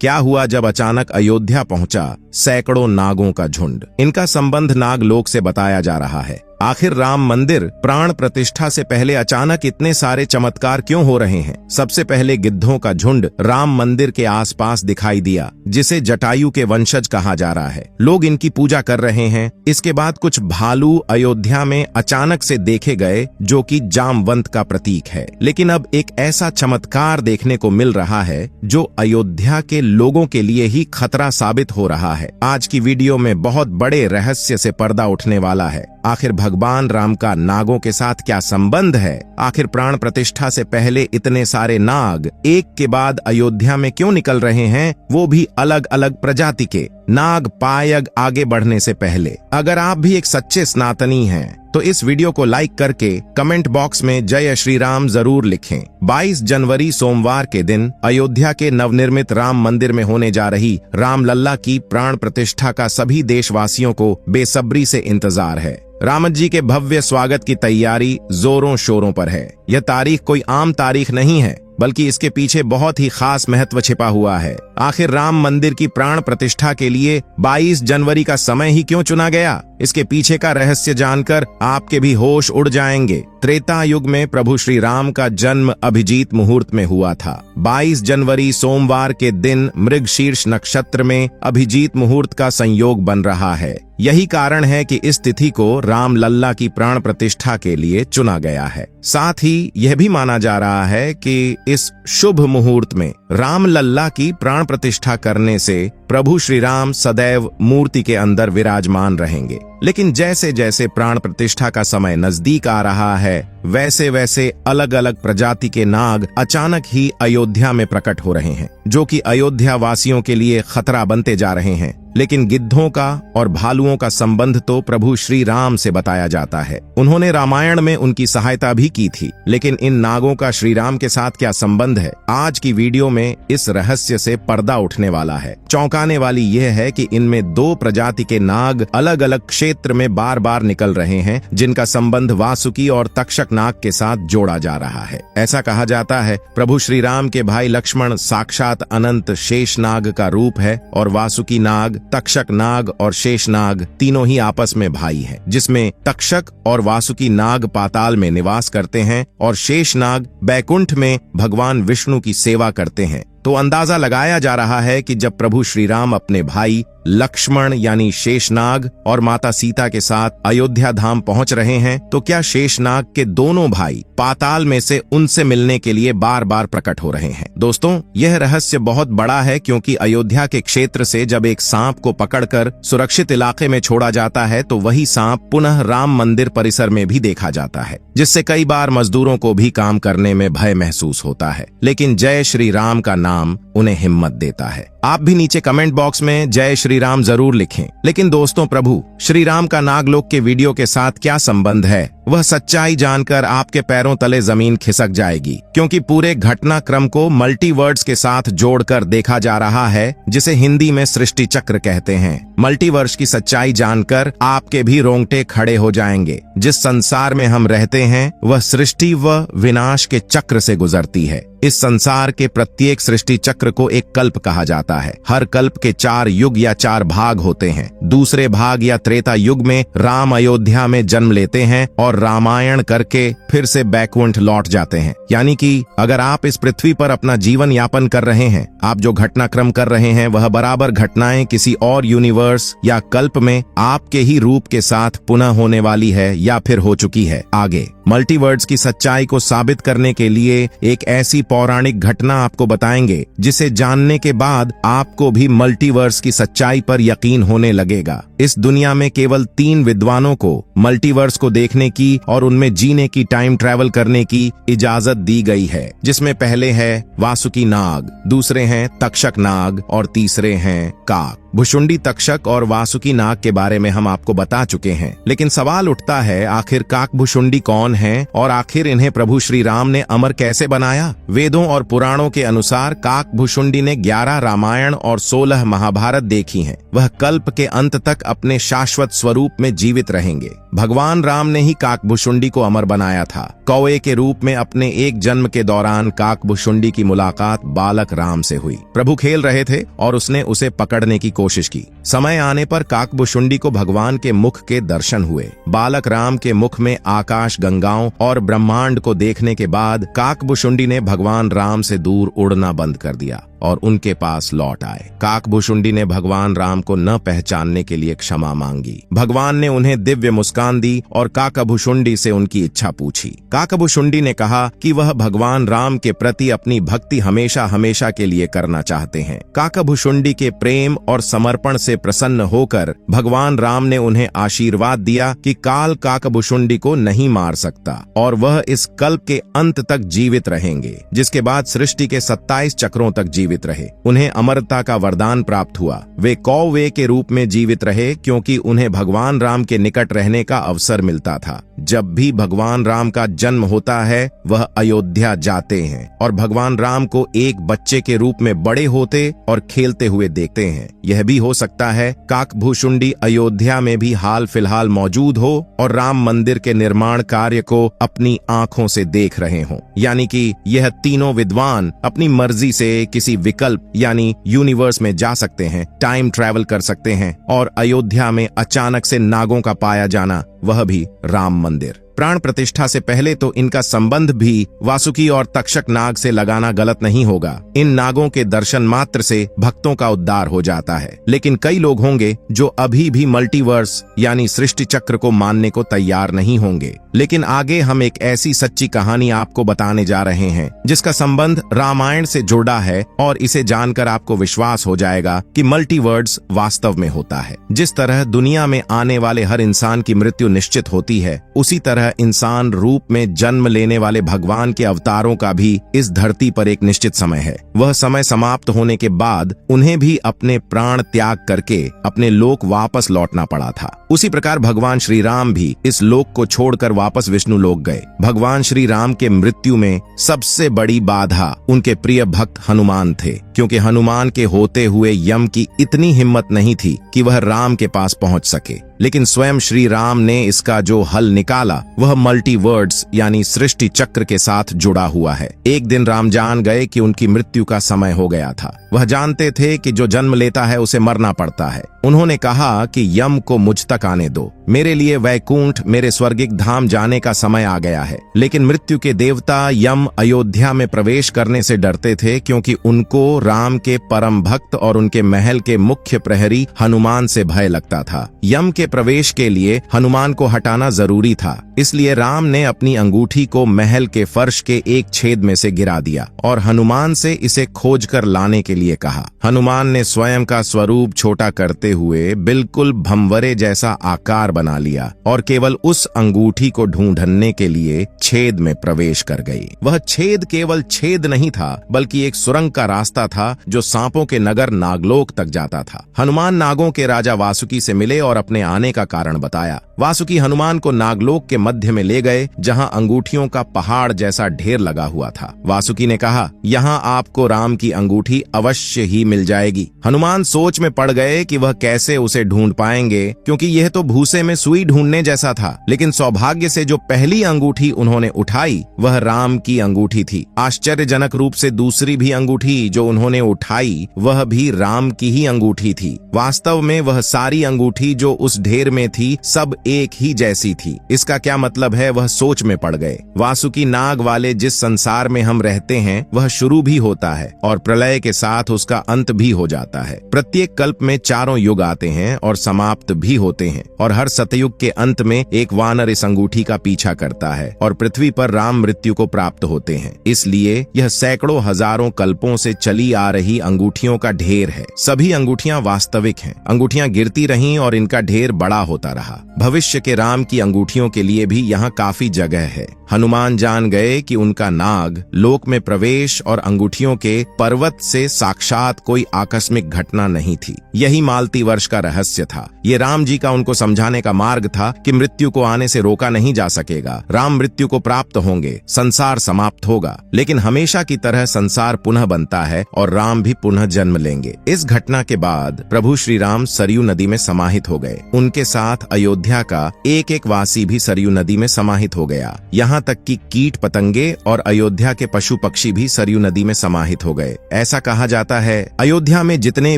क्या हुआ जब अचानक अयोध्या पहुंचा सैकड़ों नागों का झुंड। इनका संबंध नागलोक से बताया जा रहा है। आखिर राम मंदिर प्राण प्रतिष्ठा से पहले अचानक इतने सारे चमत्कार क्यों हो रहे हैं? सबसे पहले गिद्धों का झुंड राम मंदिर के आसपास दिखाई दिया, जिसे जटायु के वंशज कहा जा रहा है। लोग इनकी पूजा कर रहे हैं। इसके बाद कुछ भालू अयोध्या में अचानक से देखे गए, जो कि जामवंत का प्रतीक है। लेकिन अब एक ऐसा चमत्कार देखने को मिल रहा है जो अयोध्या के लोगों के लिए ही खतरा साबित हो रहा है। आज की वीडियो में बहुत बड़े रहस्य से पर्दा उठने वाला है। आखिर भगवान राम का नागों के साथ क्या संबंध है? आखिर प्राण प्रतिष्ठा से पहले इतने सारे नाग एक के बाद अयोध्या में क्यों निकल रहे हैं, वो भी अलग अलग प्रजाति के नाग पायग आगे बढ़ने से पहले। अगर आप भी एक सच्चे सनातनी हैं तो इस वीडियो को लाइक करके कमेंट बॉक्स में जय श्री राम जरूर लिखें। 22 जनवरी सोमवार के दिन अयोध्या के नवनिर्मित राम मंदिर में होने जा रही रामलल्ला की प्राण प्रतिष्ठा का सभी देशवासियों को बेसब्री से इंतजार है। रामत जी के भव्य स्वागत की तैयारी जोरों शोरों पर है। यह तारीख कोई आम तारीख नहीं है, बल्कि इसके पीछे बहुत ही खास महत्व छिपा हुआ है। आखिर राम मंदिर की प्राण प्रतिष्ठा के लिए 22 जनवरी का समय ही क्यों चुना गया? इसके पीछे का रहस्य जानकर आपके भी होश उड़ जाएंगे। त्रेता युग में प्रभु श्री राम का जन्म अभिजीत मुहूर्त में हुआ था। 22 जनवरी सोमवार के दिन मृगशीर्ष नक्षत्र में अभिजीत मुहूर्त का संयोग बन रहा है। यही कारण है कि इस तिथि को रामलल्ला की प्राण प्रतिष्ठा के लिए चुना गया है। साथ ही यह भी माना जा रहा है कि इस शुभ मुहूर्त में रामलल्ला की प्राण प्रतिष्ठा करने से प्रभु श्री राम सदैव मूर्ति के अंदर विराजमान रहेंगे। लेकिन जैसे जैसे प्राण प्रतिष्ठा का समय नजदीक आ रहा है, वैसे वैसे अलग अलग प्रजाति के नाग अचानक ही अयोध्या में प्रकट हो रहे हैं, जो कि अयोध्या वासियों के लिए खतरा बनते जा रहे हैं। लेकिन गिद्धों का और भालुओं का संबंध तो प्रभु श्री राम से बताया जाता है। उन्होंने रामायण में उनकी सहायता भी की थी। लेकिन इन नागों का श्री राम के साथ क्या संबंध है? आज की वीडियो में इस रहस्य से पर्दा उठने वाला है। चौंकाने वाली यह है कि इनमें 2 प्रजाति के नाग अलग अलग क्षेत्र में बार बार निकल रहे हैं, जिनका संबंध वासुकी और तक्षक नाग के साथ जोड़ा जा रहा है। ऐसा कहा जाता है प्रभु श्री राम के भाई लक्ष्मण साक्षात अनंत शेष नाग का रूप है, और वासुकी नाग, तक्षक नाग और शेष नाग तीनों ही आपस में भाई हैं, जिसमें तक्षक और वासुकी नाग पाताल में निवास करते हैं और शेष नाग बैकुंठ में भगवान विष्णु की सेवा करते हैं। तो अंदाजा लगाया जा रहा है कि जब प्रभु श्री राम अपने भाई लक्ष्मण यानी शेषनाग और माता सीता के साथ अयोध्या धाम पहुंच रहे हैं, तो क्या शेषनाग के दोनों भाई पाताल में से उनसे मिलने के लिए बार बार प्रकट हो रहे हैं? दोस्तों, यह रहस्य बहुत बड़ा है, क्योंकि अयोध्या के क्षेत्र से जब एक सांप को पकड़कर सुरक्षित इलाके में छोड़ा जाता है, तो वही सांप पुनः राम मंदिर परिसर में भी देखा जाता है, जिससे कई बार मजदूरों को भी काम करने में भय महसूस होता है। लेकिन जय श्री राम का नाम उन्हें हिम्मत देता है। आप भी नीचे कमेंट बॉक्स में जय श्री राम जरूर लिखें। लेकिन दोस्तों, प्रभु श्री राम का नागलोक के वीडियो के साथ क्या संबंध है, वह सच्चाई जानकर आपके पैरों तले जमीन खिसक जाएगी, क्योंकि पूरे घटनाक्रम को मल्टीवर्ड्स के साथ जोड़कर देखा जा रहा है, जिसे हिंदी में सृष्टि चक्र कहते हैं। मल्टीवर्स की सच्चाई जानकर आपके भी रोंगटे खड़े हो जाएंगे। जिस संसार में हम रहते हैं वह सृष्टि व विनाश के चक्र से गुजरती है। इस संसार के प्रत्येक सृष्टि चक्र को एक कल्प कहा जाता है। हर कल्प के 4 युग या 4 भाग होते हैं। दूसरे भाग या त्रेता युग में राम अयोध्या में जन्म लेते हैं और रामायण करके फिर से बैकुंठ लौट जाते हैं। यानी कि अगर आप इस पृथ्वी पर अपना जीवन यापन कर रहे हैं, आप जो घटनाक्रम कर रहे हैं, वह बराबर घटनाएं किसी और यूनिवर्स या कल्प में आपके ही रूप के साथ पुनः होने वाली है या फिर हो चुकी है। आगे मल्टीवर्ड्स की सच्चाई को साबित करने के लिए एक ऐसी पौराणिक घटना आपको बताएंगे, जिसे जानने के बाद आपको भी मल्टीवर्स की सच्चाई पर यकीन होने लगेगा। इस दुनिया में केवल 3 विद्वानों को मल्टीवर्स को देखने की और उनमें जीने की, टाइम ट्रैवल करने की इजाजत दी गई है, जिसमें पहले है वासुकी नाग, दूसरे हैं तक्षक नाग और तीसरे हैं काक। भुशुंडी तक्षक और वासुकी नाग के बारे में हम आपको बता चुके हैं, लेकिन सवाल उठता है आखिर काकभुशुंडी कौन है और आखिर इन्हें प्रभु श्री राम ने अमर कैसे बनाया। वेदों और पुराणों के अनुसार काकभुशुंडी ने 11 रामायण और 16 महाभारत देखी हैं। वह कल्प के अंत तक अपने शाश्वत स्वरूप में जीवित रहेंगे। भगवान राम ने ही काकभुशुंडी को अमर बनाया था। कौवे के रूप में अपने एक जन्म के दौरान काकभुशुंडी की मुलाकात बालक राम से हुई। प्रभु खेल रहे थे और उसने उसे पकड़ने की कोशिश की। समय आने पर काकभुशुंडी को भगवान के मुख के दर्शन हुए। बालक राम के मुख में आकाश गंगाओं और ब्रह्मांड को देखने के बाद काकभुशुंडी ने भगवान राम से दूर उड़ना बंद कर दिया और उनके पास लौट आए। काकभुशुंडी ने भगवान राम को न पहचानने के लिए क्षमा मांगी। भगवान ने उन्हें दिव्य मुस्कान दी और काकभुशुंडी से उनकी इच्छा पूछी। काकभुशुंडी ने कहा कि वह भगवान राम के प्रति अपनी भक्ति हमेशा हमेशा के लिए करना चाहते हैं। काकभुशुंडी के प्रेम और समर्पण से प्रसन्न होकर भगवान राम ने उन्हें आशीर्वाद दिया कि काल काकभुशुंडी को नहीं मार सकता और वह इस कल्प के अंत तक जीवित रहेंगे, जिसके बाद सृष्टि के 27 चक्रों तक जीवित रहे। उन्हें अमरता का वरदान प्राप्त हुआ। वे कौवे के रूप में जीवित रहे क्योंकि उन्हें भगवान राम के निकट रहने का अवसर मिलता था। जब भी भगवान राम का जन्म होता है वह अयोध्या जाते हैं और भगवान राम को एक बच्चे के रूप में बड़े होते और खेलते हुए देखते हैं। यह भी हो सकता है काकभुशुंडी अयोध्या में भी हाल फिलहाल मौजूद हो और राम मंदिर के निर्माण कार्य को अपनी आंखों से देख रहे हों। यानी कि यह तीनों विद्वान अपनी मर्जी से किसी विकल्प यानी यूनिवर्स में जा सकते हैं, टाइम ट्रैवल कर सकते हैं और अयोध्या में अचानक से नागों का पाया जाना, वह भी राम मंदिर। प्राण प्रतिष्ठा से पहले तो इनका संबंध भी वासुकी और तक्षक नाग से लगाना गलत नहीं होगा। इन नागों के दर्शन मात्र से भक्तों का उद्धार हो जाता है। लेकिन कई लोग होंगे जो अभी भी मल्टीवर्स यानी सृष्टि चक्र को मानने को तैयार नहीं होंगे। लेकिन आगे हम एक ऐसी सच्ची कहानी आपको बताने जा रहे हैं जिसका संबंध रामायण से जुड़ा है और इसे जानकर आपको विश्वास हो जाएगा कि मल्टीवर्स वास्तव में होता है। जिस तरह दुनिया में आने वाले हर इंसान की मृत्यु निश्चित होती है, उसी तरह इंसान रूप में जन्म लेने वाले भगवान के अवतारों का भी इस धरती पर एक निश्चित समय है। वह समय समाप्त होने के बाद उन्हें भी अपने प्राण त्याग करके अपने लोक वापस लौटना पड़ा था। उसी प्रकार भगवान श्री राम भी इस लोक को छोड़कर वापस विष्णु लोक गए। भगवान श्री राम के मृत्यु में सबसे बड़ी बाधा उनके प्रिय भक्त हनुमान थे, क्योंकि हनुमान के होते हुए यम की इतनी हिम्मत नहीं थी कि वह राम के पास पहुंच सके। लेकिन स्वयं श्री राम ने इसका जो हल निकाला वह मल्टीवर्ड्स यानी सृष्टि चक्र के साथ जुड़ा हुआ है। एक दिन राम जान गए कि उनकी मृत्यु का समय हो गया था। वह जानते थे कि जो जन्म लेता है उसे मरना पड़ता है। उन्होंने कहा कि यम को मुझ तक आने दो, मेरे लिए वैकुंठ मेरे स्वर्गिक धाम जाने का समय आ गया है। लेकिन मृत्यु के देवता यम अयोध्या में प्रवेश करने से डरते थे, क्योंकि उनको राम के परम भक्त और उनके महल के मुख्य प्रहरी हनुमान से भय लगता था। यम के प्रवेश के लिए हनुमान को हटाना जरूरी था, इसलिए राम ने अपनी अंगूठी को महल के फर्श के एक छेद में से गिरा दिया और हनुमान से इसे खोजकर लाने के लिए कहा। हनुमान ने स्वयं का स्वरूप छोटा करते हुए बिल्कुल भंवरे जैसा आकार बना लिया और केवल उस अंगूठी को ढूंढने के लिए छेद में प्रवेश कर गई। वह छेद केवल छेद नहीं था, बल्कि एक सुरंग का रास्ता था जो सांपों के नगर नागलोक तक जाता था। हनुमान नागों के राजा वासुकी से मिले और अपने आने का कारण बताया। वासुकी हनुमान को नागलोक के मध्य में ले गए, जहां अंगूठियों का पहाड़ जैसा ढेर लगा हुआ था। वासुकी ने कहा, यहाँ आपको राम की अंगूठी अवश्य ही मिल जाएगी। हनुमान सोच में पड़ गए कि वह कैसे उसे ढूंढ पाएंगे, क्योंकि यह तो भूसे में सुई ढूंढने जैसा था। लेकिन सौभाग्य से जो पहली अंगूठी उन्होंने उठाई वह राम की अंगूठी थी। आश्चर्यजनक रूप से दूसरी भी अंगूठी जो उन्होंने उठाई वह भी राम की ही अंगूठी थी। वास्तव में वह सारी अंगूठी जो उस ढेर में थी सब एक ही जैसी थी। इसका क्या मतलब है, वह सोच में पड़ गए। वासुकी नाग वाले जिस संसार में हम रहते हैं वह शुरू भी होता है और प्रलय के साथ उसका अंत भी हो जाता है। प्रत्येक कल्प में चारों युग आते हैं और समाप्त भी होते हैं, और हर सतयुग के अंत में एक वानर इस अंगूठी का पीछा करता है और पृथ्वी पर राम मृत्यु को प्राप्त होते हैं। इसलिए यह सैकड़ों हजारों कल्पों से चली आ रही अंगूठियों का ढेर है। सभी अंगूठियां वास्तविक हैं। अंगूठियां गिरती रहीं और इनका ढेर बड़ा होता रहा। भविष्य भविष्य के राम की अंगूठियों के लिए भी यहाँ काफी जगह है। हनुमान जान गए कि उनका नाग लोक में प्रवेश और अंगूठियों के पर्वत से साक्षात कोई आकस्मिक घटना नहीं थी। यही मालती वर्ष का रहस्य था। ये राम जी का उनको समझाने का मार्ग था कि मृत्यु को आने से रोका नहीं जा सकेगा। राम मृत्यु को प्राप्त होंगे, संसार समाप्त होगा, लेकिन हमेशा की तरह संसार पुनः बनता है और राम भी पुनः जन्म लेंगे। इस घटना के बाद प्रभु श्री राम सरयू नदी में समाहित हो गए। उनके साथ अयोध्या का एक एक वासी भी सरयू नदी में समाहित हो गया। यहाँ तक कि कीट पतंगे और अयोध्या के पशु पक्षी भी सरयू नदी में समाहित हो गए। ऐसा कहा जाता है अयोध्या में जितने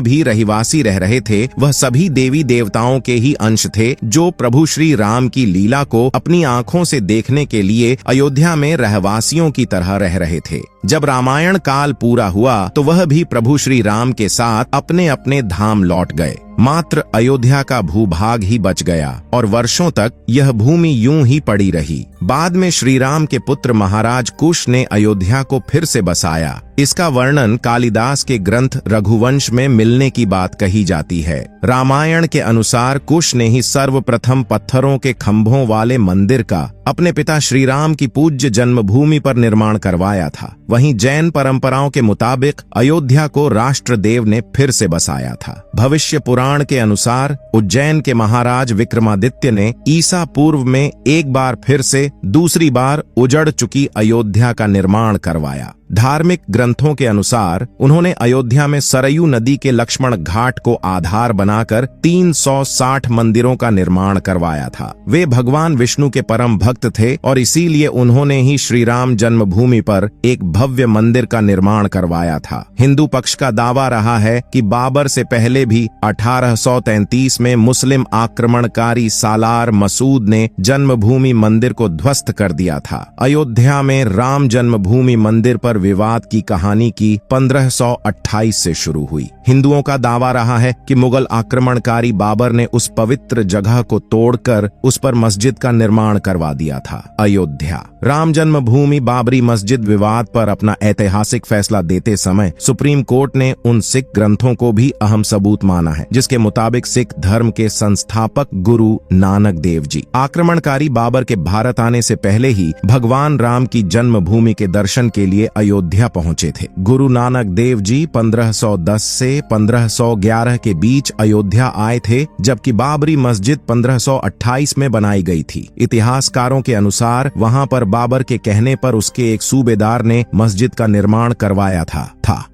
भी रहिवासी रह रहे थे वह सभी देवी देवताओं के ही अंश थे, जो प्रभु श्री राम की लीला को अपनी आंखों से देखने के लिए अयोध्या में रहवासियों की तरह रह रहे थे। जब रामायण काल पूरा हुआ तो वह भी प्रभु श्री राम के साथ अपने अपने धाम लौट गए। मात्र अयोध्या का भूभाग ही बच गया और वर्षों तक यह भूमि यूं ही पड़ी रही। बाद में श्री राम के पुत्र महाराज कुश ने अयोध्या को फिर से बसाया। इसका वर्णन कालिदास के ग्रंथ रघुवंश में मिलने की बात कही जाती है। रामायण के अनुसार कुश ने ही सर्वप्रथम पत्थरों के खंभों वाले मंदिर का अपने पिता श्री राम की पूज्य जन्मभूमि पर निर्माण करवाया था। वहीं जैन परंपराओं के मुताबिक अयोध्या को राष्ट्रदेव ने फिर से बसाया था। भविष्य पुराण के अनुसार उज्जैन के महाराज विक्रमादित्य ने ईसा पूर्व में एक बार फिर से दूसरी बार उजड़ चुकी अयोध्या का निर्माण करवाया। धार्मिक ग्रंथों के अनुसार उन्होंने अयोध्या में सरयू नदी के लक्ष्मण घाट को आधार बनाकर 360 मंदिरों का निर्माण करवाया था। वे भगवान विष्णु के परम भक्त थे और इसीलिए उन्होंने ही श्री राम जन्मभूमि पर एक भव्य मंदिर का निर्माण करवाया था। हिंदू पक्ष का दावा रहा है कि बाबर से पहले भी 1833 में मुस्लिम आक्रमणकारी सालार मसूद ने जन्मभूमि मंदिर को ध्वस्त कर दिया था। अयोध्या में राम जन्मभूमि मंदिर पर विवाद की कहानी की 1528 से शुरू हुई। हिंदुओं का दावा रहा है कि मुगल आक्रमणकारी बाबर ने उस पवित्र जगह को तोड़कर उस पर मस्जिद का निर्माण करवा दिया था। अयोध्या राम जन्मभूमि बाबरी मस्जिद विवाद पर अपना ऐतिहासिक फैसला देते समय सुप्रीम कोर्ट ने उन सिख ग्रंथों को भी अहम सबूत माना है, जिसके मुताबिक सिख धर्म के संस्थापक गुरु नानक देव जी आक्रमणकारी बाबर के भारत आने से पहले ही भगवान राम की जन्मभूमि के दर्शन के लिए अयोध्या पहुंचे थे। गुरु नानक देव जी 1510 से 1511 के बीच अयोध्या आए थे, जबकि बाबरी मस्जिद 1528 में बनाई गई थी। इतिहासकारों के अनुसार वहां पर बाबर के कहने पर उसके एक सूबेदार ने मस्जिद का निर्माण करवाया था।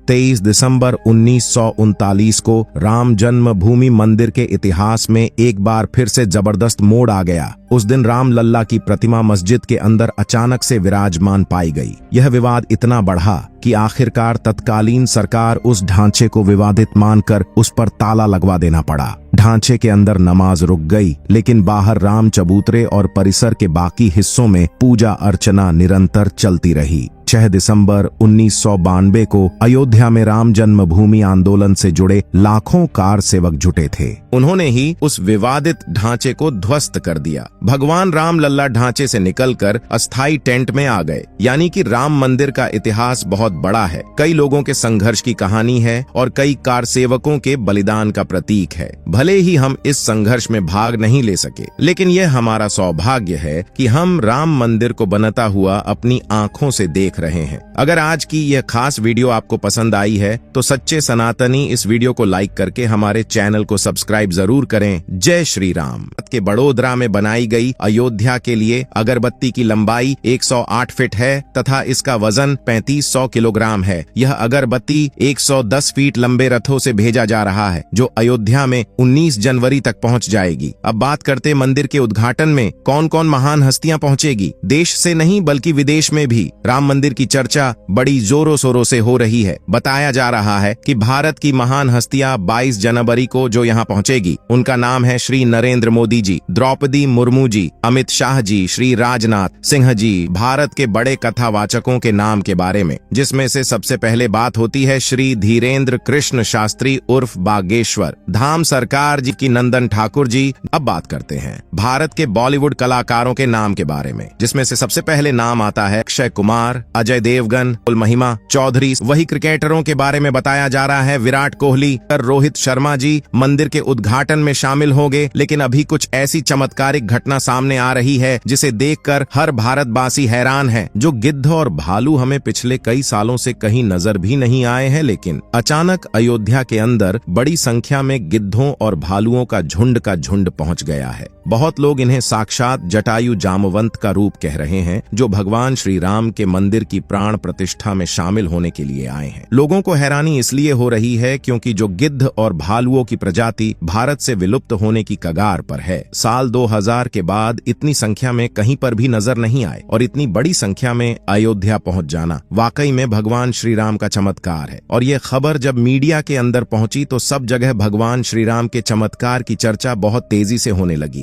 23 दिसंबर 1939 को राम जन्मभूमि मंदिर के इतिहास में एक बार फिर से जबरदस्त मोड़ आ गया। उस दिन राम लल्ला की प्रतिमा मस्जिद के अंदर अचानक से विराजमान पाई गई। यह विवाद इतना बढ़ा कि आखिरकार तत्कालीन सरकार उस ढांचे को विवादित मानकर उस पर ताला लगवा देना पड़ा। ढांचे के अंदर नमाज रुक गई, लेकिन बाहर राम चबूतरे और परिसर के बाकी हिस्सों में पूजा अर्चना निरंतर चलती रही। 6 दिसंबर 1992 को अयोध्या में राम जन्मभूमि आंदोलन से जुड़े लाखों कार सेवक जुटे थे। उन्होंने ही उस विवादित ढांचे को ध्वस्त कर दिया। भगवान राम लल्ला ढांचे से निकलकर अस्थायी टेंट में आ गए। यानी कि राम मंदिर का इतिहास बहुत बड़ा है। कई लोगों के संघर्ष की कहानी है और कई कार सेवकों के बलिदान का प्रतीक है। भले ही हम इस संघर्ष में भाग नहीं ले सके, लेकिन यह हमारा सौभाग्य है कि हम राम मंदिर को बनता हुआ अपनी आंखों से देख रहे हैं। अगर आज की यह खास वीडियो आपको पसंद आई है तो सच्चे सनातनी इस वीडियो को लाइक करके हमारे चैनल को सब्सक्राइब जरूर करें। जय श्री राम। के बड़ोदरा में बनाई गई अयोध्या के लिए अगरबत्ती की लंबाई 108 फीट है तथा इसका वजन 3500 किलोग्राम है। यह अगरबत्ती 110 फीट लंबे रथों से भेजा जा रहा है, जो अयोध्या में 19 जनवरी तक पहुंच जाएगी। अब बात करते मंदिर के उद्घाटन में कौन कौन महान हस्तियां पहुंचेगी। देश से नहीं बल्कि विदेश में भी राम मंदिर की चर्चा बड़ी जोरों शोरों से हो रही है। बताया जा रहा है कि भारत की महान हस्तियां 22 जनवरी को जो यहां पहुंचेगी उनका नाम है श्री नरेंद्र मोदी जी, द्रौपदी मुर्मू जी, अमित शाह जी, श्री राजनाथ सिंह जी। भारत के बड़े कथावाचकों के नाम के बारे में, जिसमें से सबसे पहले बात होती है श्री धीरेन्द्र कृष्ण शास्त्री उर्फ बागेश्वर धाम सरकार जी की नंदन ठाकुर जी। अब बात करते हैं भारत के बॉलीवुड कलाकारों के नाम के बारे में, जिसमें से सबसे पहले नाम आता है अक्षय कुमार, अजय देवगन, महिमा चौधरी, वही क्रिकेटरों के बारे में बताया जा रहा है विराट कोहली और रोहित शर्मा जी मंदिर के उद्घाटन में शामिल होंगे। लेकिन अभी कुछ ऐसी चमत्कारिक घटना सामने आ रही है जिसे देखकर हर भारतवासी हैरान है। जो गिद्ध और भालू हमें पिछले कई सालों से कहीं नजर भी नहीं आए हैं, लेकिन अचानक अयोध्या के अंदर बड़ी संख्या में गिद्धों और भालुओं का झुंड पहुंच गया है। बहुत लोग इन्हें साक्षात जटायु जामवंत का रूप कह रहे हैं, जो भगवान श्री राम के मंदिर की प्राण प्रतिष्ठा में शामिल होने के लिए आए हैं। लोगों को हैरानी इसलिए हो रही है क्योंकि जो गिद्ध और भालुओं की प्रजाति भारत से विलुप्त होने की कगार पर है। साल 2000 के बाद इतनी संख्या में कहीं पर भी नजर नहीं आए और इतनी बड़ी संख्या में अयोध्या पहुंच जाना वाकई में भगवान श्री राम का चमत्कार है। और ये खबर जब मीडिया के अंदर पहुंची तो सब जगह भगवान श्री राम के चमत्कार की चर्चा बहुत तेजी से होने लगी।